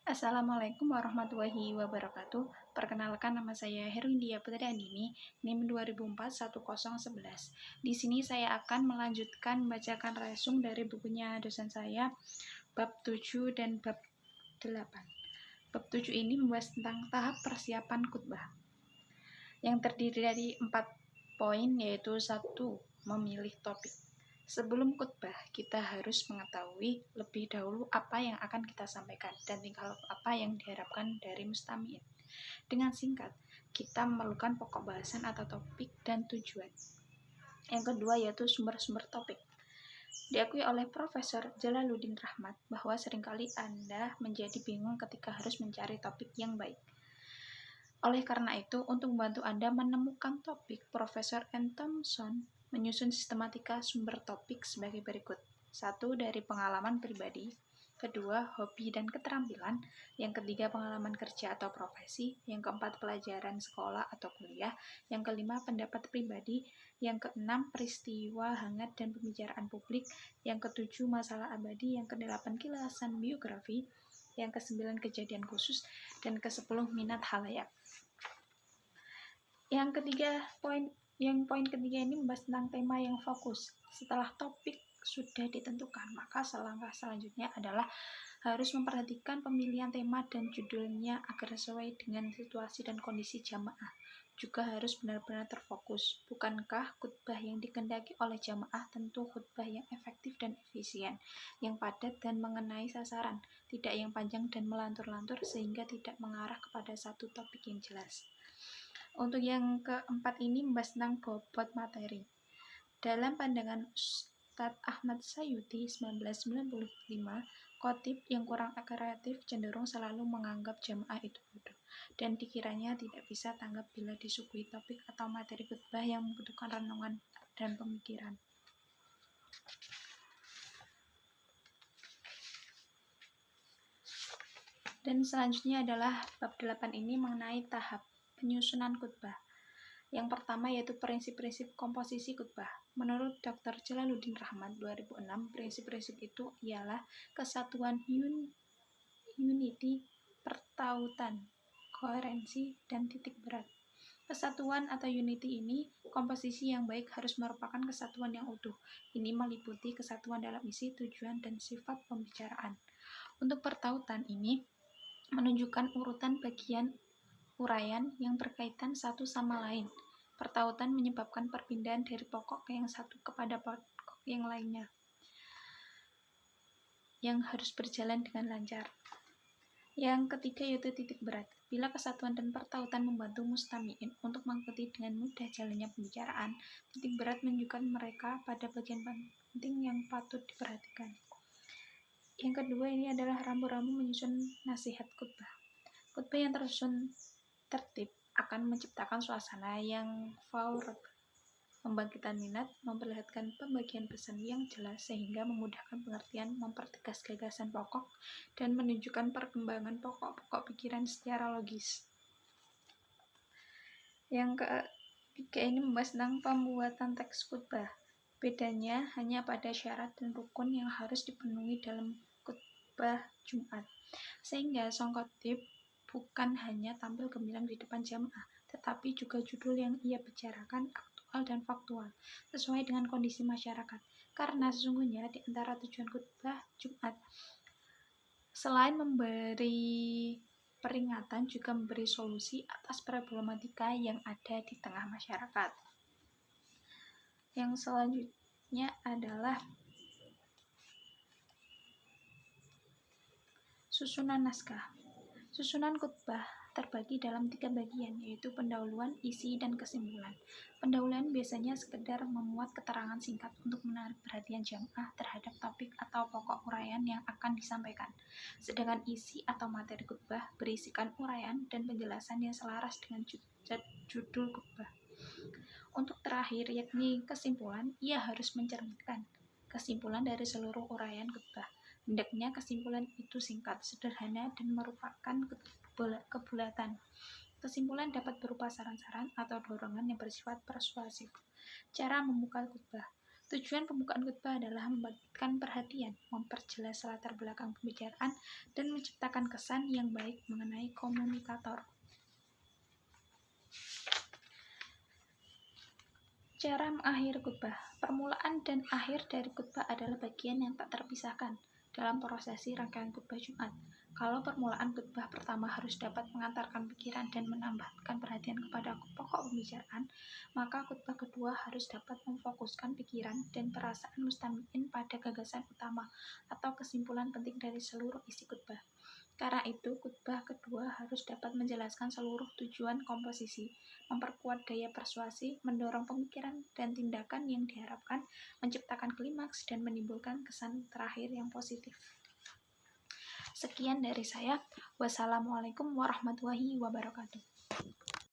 Assalamualaikum warahmatullahi wabarakatuh. Perkenalkan, nama saya Herwindia Putri Andini, NIM 2004-1011. Di sini saya akan melanjutkan membacakan resum dari bukunya dosen saya, bab 7 dan bab 8. Bab 7 ini membahas tentang tahap persiapan khutbah, yang terdiri dari 4 poin, yaitu 1. Memilih topik. Sebelum khutbah, kita harus mengetahui lebih dahulu apa yang akan kita sampaikan dan tingkah laku apa yang diharapkan dari mustami'in. Dengan singkat, kita memerlukan pokok bahasan atau topik dan tujuan. Yang kedua yaitu sumber-sumber topik. Diakui oleh Profesor Jalaluddin Rahmat bahwa seringkali Anda menjadi bingung ketika harus mencari topik yang baik. Oleh karena itu, untuk membantu Anda menemukan topik, Profesor N. Thompson menyusun sistematika sumber topik sebagai berikut. 1. Dari pengalaman pribadi. 2. Hobi dan keterampilan. Yang ketiga, pengalaman kerja atau profesi. Yang keempat, pelajaran sekolah atau kuliah. Yang kelima, pendapat pribadi. Yang keenam, peristiwa hangat dan pembicaraan publik. Yang ketujuh, masalah abadi. Yang kedelapan, kilasan biografi. Yang kesembilan, kejadian khusus. Dan kesepuluh, minat halayak. Poin ketiga ini membahas tentang tema yang fokus. Setelah topik sudah ditentukan, maka langkah selanjutnya adalah harus memperhatikan pemilihan tema dan judulnya agar sesuai dengan situasi dan kondisi jamaah. Juga harus benar-benar terfokus. Bukankah khutbah yang dikehendaki oleh jamaah tentu khutbah yang efektif dan efisien, yang padat dan mengenai sasaran, tidak yang panjang dan melantur-lantur sehingga tidak mengarah kepada satu topik yang jelas. Untuk yang keempat ini membahas tentang bobot materi. Dalam pandangan Ustadz Ahmad Sayuti 1995, khotib yang kurang kreatif cenderung selalu menganggap jamaah itu bodoh dan dikiranya tidak bisa tanggap bila disuguhi topik atau materi khutbah yang membutuhkan renungan dan pemikiran. Dan selanjutnya adalah bab 8 ini mengenai tahap penyusunan khutbah. Yang pertama yaitu prinsip-prinsip komposisi khutbah. Menurut Dr. Jalaluddin Rahmat 2006, prinsip-prinsip itu ialah kesatuan unity, pertautan, koherensi, dan titik berat. Kesatuan atau unity ini, komposisi yang baik harus merupakan kesatuan yang utuh. Ini meliputi kesatuan dalam isi, tujuan, dan sifat pembicaraan. Untuk pertautan ini menunjukkan urutan bagian uraian yang berkaitan satu sama lain. Pertautan menyebabkan perpindahan dari pokok yang satu kepada pokok yang lainnya, yang harus berjalan dengan lancar. Yang ketiga yaitu titik berat. Bila kesatuan dan pertautan membantu mustami'in untuk mengikuti dengan mudah jalannya pembicaraan, titik berat menunjukkan mereka pada bagian penting yang patut diperhatikan. Yang kedua ini adalah rambu-rambu menyusun nasihat khutbah. Khutbah yang tersusun tertib akan menciptakan suasana yang favorable, membangkitkan minat, memperlihatkan pembagian pesan yang jelas sehingga memudahkan pengertian, mempertegas gagasan pokok, dan menunjukkan perkembangan pokok-pokok pikiran secara logis. Yang ketiga ini membahas tentang pembuatan teks khutbah. Bedanya hanya pada syarat dan rukun yang harus dipenuhi dalam khutbah Jumat, sehingga sang khotib bukan hanya tampil gemilang di depan jamaah, tetapi juga judul yang ia bicarakan aktual dan faktual, sesuai dengan kondisi masyarakat. Karena sesungguhnya di antara tujuan khutbah Jumat, selain memberi peringatan, juga memberi solusi atas problematika yang ada di tengah masyarakat. Yang selanjutnya adalah susunan naskah. Susunan khutbah terbagi dalam 3 bagian, yaitu pendahuluan, isi, dan kesimpulan. Pendahuluan biasanya sekedar memuat keterangan singkat untuk menarik perhatian jamaah terhadap topik atau pokok uraian yang akan disampaikan. Sedangkan isi atau materi khutbah berisikan uraian dan penjelasan yang selaras dengan judul khutbah. Untuk terakhir, yakni kesimpulan, ia harus mencerminkan kesimpulan dari seluruh uraian khutbah. Hendaknya kesimpulan itu singkat, sederhana, dan merupakan kebulatan. Kesimpulan dapat berupa saran-saran atau dorongan yang bersifat persuasif. Cara membuka khutbah. Tujuan pembukaan khutbah adalah membangkitkan perhatian, memperjelas latar belakang pembicaraan, dan menciptakan kesan yang baik mengenai komunikator. Cara mengakhiri khutbah. Permulaan dan akhir dari khutbah adalah bagian yang tak terpisahkan dalam prosesi rangkaian khutbah Jumat. Kalau permulaan khutbah pertama harus dapat mengantarkan pikiran dan menambahkan perhatian kepada pokok pembicaraan, maka khutbah kedua harus dapat memfokuskan pikiran dan perasaan mustami'in pada gagasan utama atau kesimpulan penting dari seluruh isi khutbah. Karena itu, khutbah kedua harus dapat menjelaskan seluruh tujuan komposisi, memperkuat daya persuasi, mendorong pemikiran dan tindakan yang diharapkan, menciptakan klimaks, dan menimbulkan kesan terakhir yang positif. Sekian dari saya. Wassalamualaikum warahmatullahi wabarakatuh.